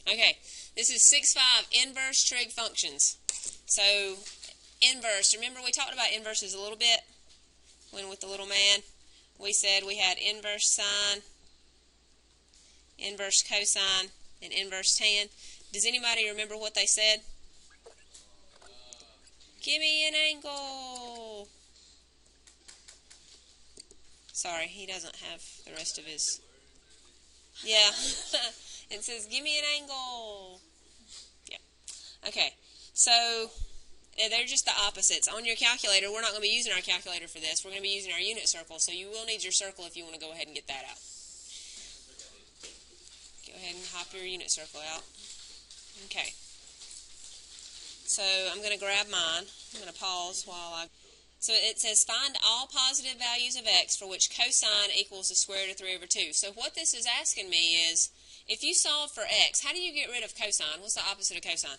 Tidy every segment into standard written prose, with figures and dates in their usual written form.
Okay, this is 6.5, inverse trig functions. So, inverse, remember we talked about inverses a little bit when with the little man? We said we had inverse sine, inverse cosine, and inverse tan. Does anybody remember what they said? Give me an angle. Sorry, he doesn't have the rest of his. Yeah. It says, give me an angle. Yeah. Okay. So, they're just the opposites. On your calculator, we're not going to be using our calculator for this. We're going to be using our unit circle. So you will need your circle if you want to go ahead and get that out. Go ahead and hop your unit circle out. Okay. So I'm going to grab mine. I'm going to pause while I... So it says find all positive values of x for which cosine equals the square root of 3 over 2. So what this is asking me is, if you solve for x, how do you get rid of cosine? What's the opposite of cosine?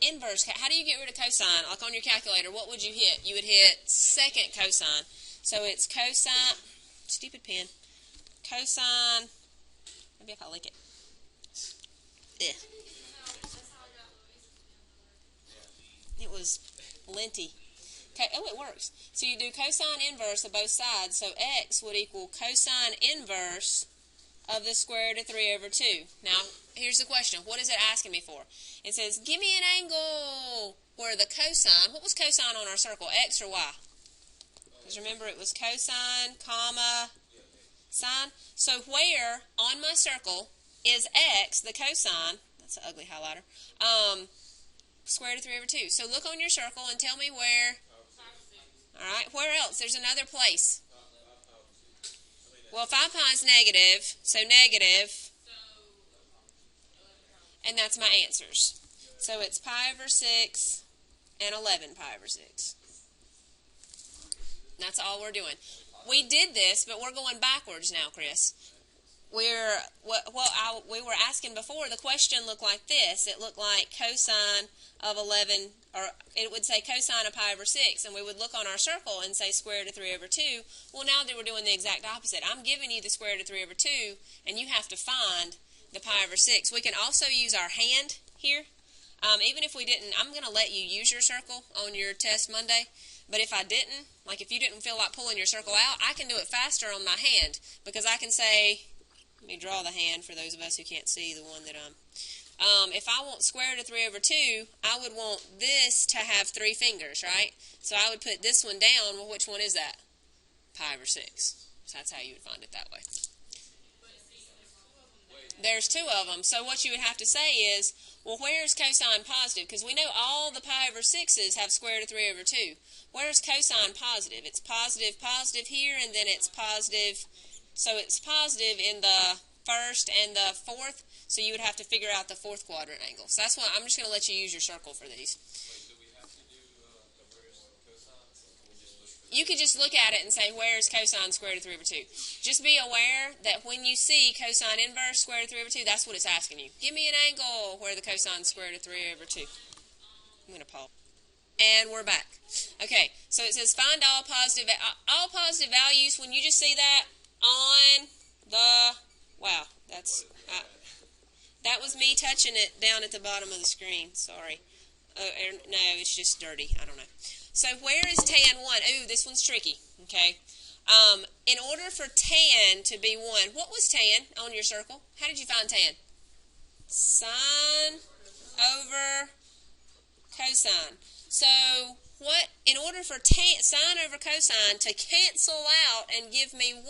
Inverse. How do you get rid of cosine? Like on your calculator, what would you hit? You would hit second cosine. So it's cosine, stupid pen, cosine, maybe if I lick it. Ugh. It was linty. Okay, oh, it works. So you do cosine inverse of both sides. So x would equal cosine inverse of the square root of 3 over 2. Now, here's the question. What is it asking me for? It says, give me an angle where the cosine, what was cosine on our circle, x or y? Because remember, it was cosine, comma, sine. So where on my circle is x, the cosine, that's an ugly highlighter, square root of 3 over 2. So look on your circle and tell me where. All right, where else? There's another place. Well, 5 pi is negative, so negative, and that's my answers. So it's pi over 6 and 11 pi over 6. That's all we're doing. We did this, but we're going backwards now, Chris. We were asking before, the question looked like this. It looked like cosine of 11, or it would say cosine of pi over 6, and we would look on our circle and say square root of 3 over 2. Well, now that we're doing the exact opposite. I'm giving you the square root of 3 over 2, and you have to find the pi over 6. We can also use our hand here. Even if we didn't, I'm going to let you use your circle on your test Monday. But if I didn't, like if you didn't feel like pulling your circle out, I can do it faster on my hand, because I can say, let me draw the hand for those of us who can't see the one that I'm. If I want square root of 3 over 2, I would want this to have 3 fingers, right? So I would put this one down. Well, which one is that? Pi over 6. So that's how you would find it that way. There's 2 of them. So what you would have to say is, well, where's cosine positive? Because we know all the pi over 6's have square root of 3 over 2. Where's cosine positive? It's positive, positive here, and then it's positive. So it's positive in the first and the fourth, so you would have to figure out the fourth quadrant angle. So that's why I'm just going to let you use your circle for these. Wait, do we have to do the where's cosine? Or can we just look You could just look at it and say, where is cosine square root of 3 over 2? Just be aware that when you see cosine inverse square root of 3 over 2, that's what it's asking you. Give me an angle where the cosine square root of 3 over 2. I'm going to pause. And we're back. Okay, so it says find all positive values. When you just see that on the, wow, that was me touching it down at the bottom of the screen. Sorry. No, it's just dirty. I don't know. So where is tan 1? Ooh, this one's tricky. Okay. In order for tan to be 1, what was tan on your circle? How did you find tan? Sine over cosine. So what? In order for sine over cosine to cancel out and give me 1,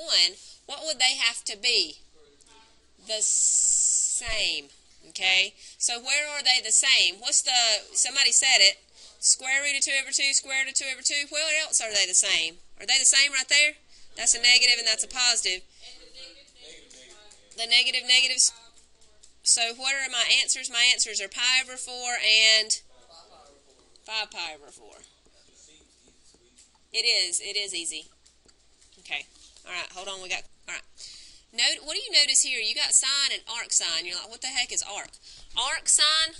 what would they have to be? The same. Okay? So where are they the same? Somebody said it, square root of 2 over 2, square root of 2 over 2. Where else are they the same? Are they the same right there? That's a negative and that's a positive. The negative negatives. So what are my answers? My answers are pi over 4 and 5 pi over 4. It is easy. Okay. All right, hold on. All right. What do you notice here? You got sine and arc sine. You're like, what the heck is arc? Arc sine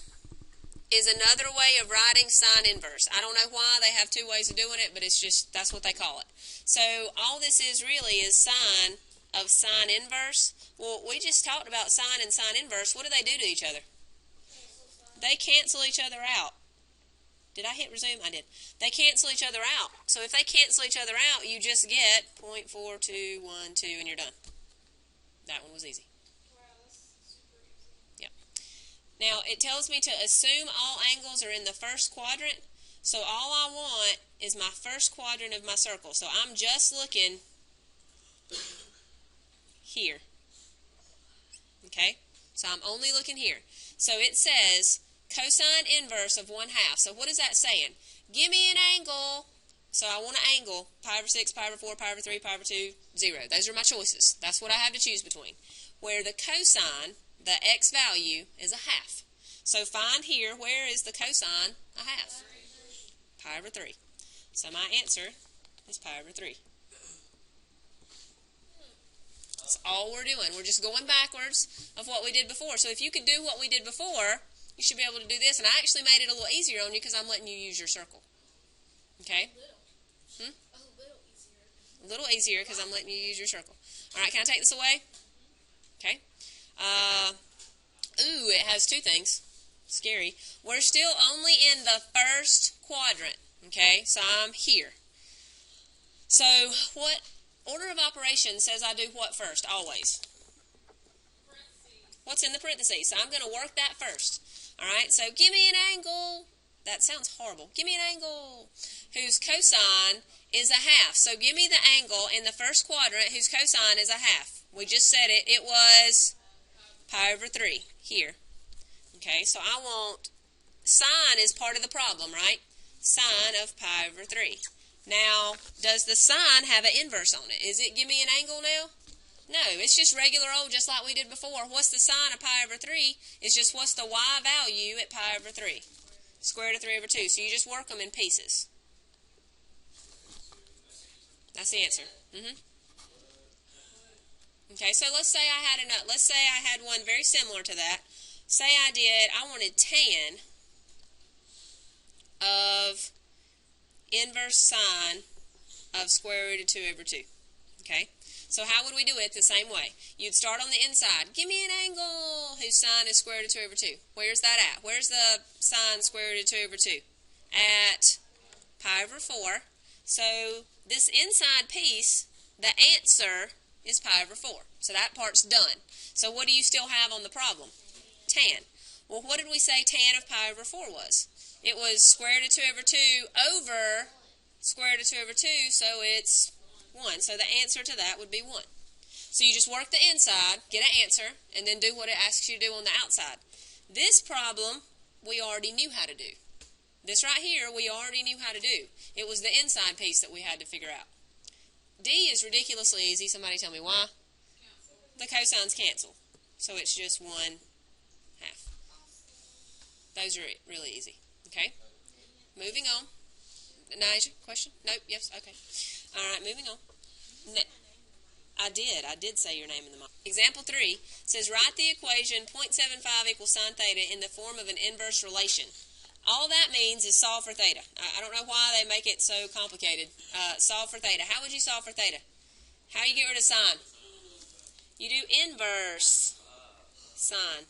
is another way of writing sine inverse. I don't know why they have 2 ways of doing it, but it's just, that's what they call it. So all this is really is sine of sine inverse Well, we just talked about sine and sine inverse. What do they do to each other? They cancel each other out. Did I hit resume? I did. They cancel each other out. So if they cancel each other out, you just get 0.4212 and you're done. That one was easy. Yep. Now, it tells me to assume all angles are in the first quadrant. So all I want is my first quadrant of my circle. So I'm just looking here. Okay? So I'm only looking here. So it says cosine inverse of 1/2. So what is that saying? Give me an angle. So I want an angle. Pi over 6, pi over 4, pi over 3, pi over 2, 0. Those are my choices. That's what I have to choose between. Where the cosine, the x value, is 1/2. So find here, where is the cosine 1/2? Pi over 3. So my answer is pi over 3. That's all we're doing. We're just going backwards of what we did before. So if you could do what we did before, you should be able to do this. And I actually made it a little easier on you because I'm letting you use your circle. Okay? A little easier because I'm letting you use your circle. All right, can I take this away? Okay. It has two things. Scary. We're still only in the first quadrant. Okay, so I'm here. So what order of operations says I do what first? Always. What's in the parentheses? So I'm going to work that first. All right, so give me an angle. That sounds horrible. Give me an angle whose cosine is 1/2. So give me the angle in the first quadrant whose cosine is 1/2. We just said it. It was pi over 3 here. Okay, so I want, sine is part of the problem, right? Sine of pi over 3. Now, does the sine have an inverse on it? Is it give me an angle now? No, it's just regular old, just like we did before. What's the sine of pi over 3? It's just what's the y value at pi over 3? Square root of 3 over 2. So you just work them in pieces. That's the answer. Okay, so let's say I had one very similar to that. Say I wanted tan of inverse sine of square root of 2 over 2. Okay? So how would we do it the same way? You'd start on the inside. Give me an angle whose sine is square root of 2 over 2. Where's that at? Where's the sine square root of 2 over 2? At pi over 4. So this inside piece, the answer is pi over 4. So that part's done. So what do you still have on the problem? Tan. Well, what did we say tan of pi over 4 was? It was square root of 2 over 2 over square root of 2 over 2, so it's 1. So the answer to that would be 1. So you just work the inside, get an answer, and then do what it asks you to do on the outside. This problem, we already knew how to do. This right here, we already knew how to do. It was the inside piece that we had to figure out. D is ridiculously easy. Somebody tell me why. The cosines cancel. So it's just 1/2. Those are really easy. Okay? Moving on. Nigel, question? Nope. Yes. Okay. All right. Moving on. I did say your name in the mic. Example 3 says write the equation 0.75 equals sine theta in the form of an inverse relation. All that means is solve for theta. I don't know why they make it so complicated. Solve for theta. How would you solve for theta? How do you get rid of sine? You do inverse sine.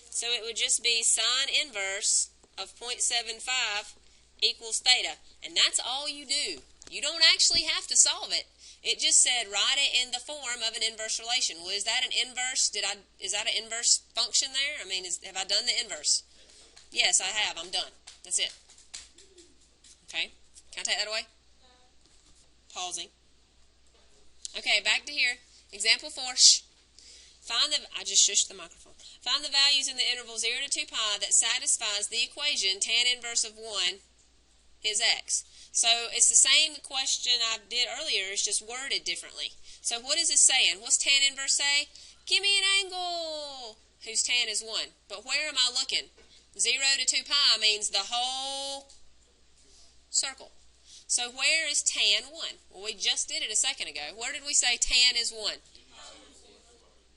So it would just be sine inverse of 0.75 equals theta. And that's all you do. You don't actually have to solve it. It just said write it in the form of an inverse relation. Well, is that an inverse? Is that an inverse function there? I mean, have I done the inverse? Yes, I have. I'm done. That's it. Okay. Can I take that away? Pausing. Okay, back to here. Example 4. I just shushed the microphone. Find the values in the interval 0 to 2 pi that satisfies the equation tan inverse of 1 is x. So it's the same question I did earlier. It's just worded differently. So what is this saying? What's tan inverse say? Give me an angle whose tan is 1. But where am I looking? 0 to 2 pi means the whole circle. So where is tan 1? Well, we just did it a second ago. Where did we say tan is 1?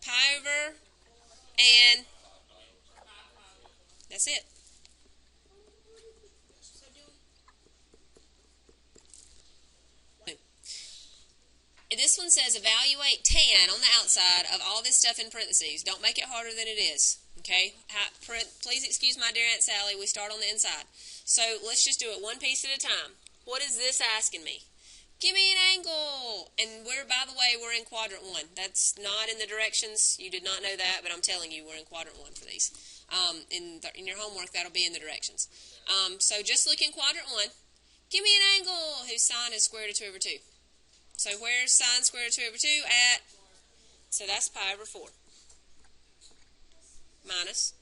Pi over, and that's it. This one says evaluate tan on the outside of all this stuff in parentheses. Don't make it harder than it is. Okay? Please excuse my dear Aunt Sally. We start on the inside. So let's just do it one piece at a time. What is this asking me? Give me an angle. And by the way, we're in quadrant 1. That's not in the directions. You did not know that, but I'm telling you we're in quadrant 1 for these. In your homework, that'll be in the directions. So just look in quadrant 1. Give me an angle whose sine is square root of 2 over 2. So where's sine square root of 2 over 2 at? So that's pi over 4. Minus.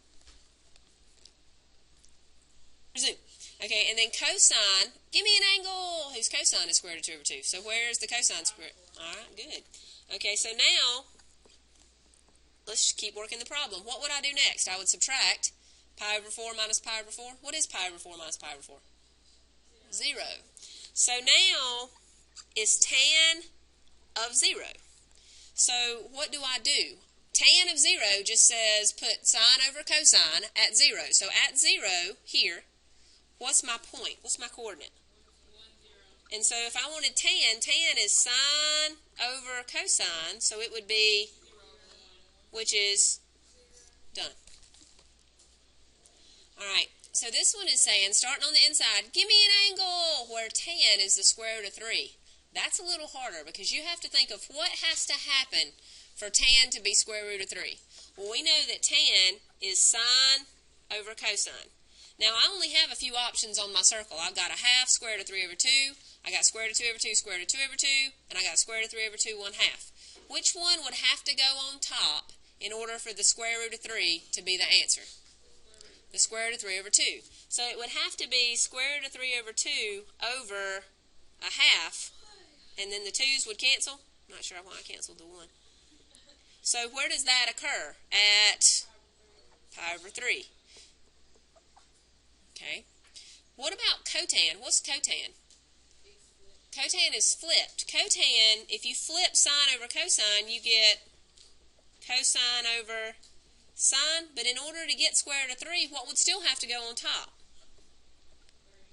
Resume. Okay, and then cosine. Give me an angle whose cosine is square root of 2 over 2. So where's the cosine square? Alright, good. Okay, so now, let's keep working the problem. What would I do next? I would subtract pi over 4 minus pi over 4. What is pi over 4 minus pi over 4? 0. So now, is tan of 0. So what do I do? Tan of 0 just says put sine over cosine at 0. So at 0 here, what's my point? What's my coordinate? 1, 0. And so if I wanted tan is sine over cosine, so it would be 0, 1. Which is done. Alright, so this one is saying, starting on the inside, give me an angle where tan is the square root of 3. That's a little harder because you have to think of what has to happen for tan to be square root of 3. Well, we know that tan is sine over cosine. Now, I only have a few options on my circle. I've got a half square root of 3 over 2. I got square root of 2 over 2, square root of 2 over 2, and I got square root of 3 over 2, 1/2. Which one would have to go on top in order for the square root of 3 to be the answer? The square root of 3 over 2. So it would have to be square root of 3 over 2 over a half, and then the 2's would cancel. I'm not sure why I canceled the 1. So where does that occur? At pi over 3. Okay. What about cotan? What's cotan? Cotan is flipped. Cotan, if you flip sine over cosine, you get cosine over sine. But in order to get square root of 3, what would still have to go on top?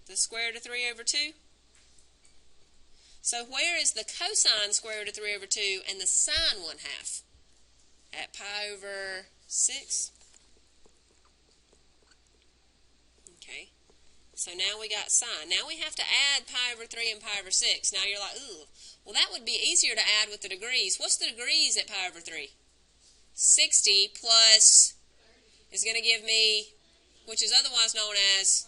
The square root of 3 over 2. So where is the cosine square root of 3 over 2 and the sine 1/2? At pi over 6. Okay. So now we got sine. Now we have to add pi over 3 and pi over 6. Now you're like, ooh. Well, that would be easier to add with the degrees. What's the degrees at pi over 3? 60 plus is going to give me, which is otherwise known as,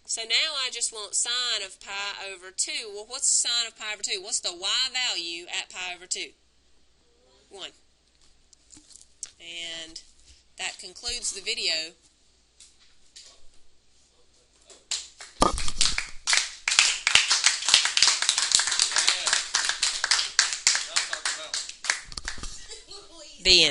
so now I just want sine of pi over 2. Well, what's sine of pi over 2? What's the y value at pi over 2? 1. And that concludes the video. The end.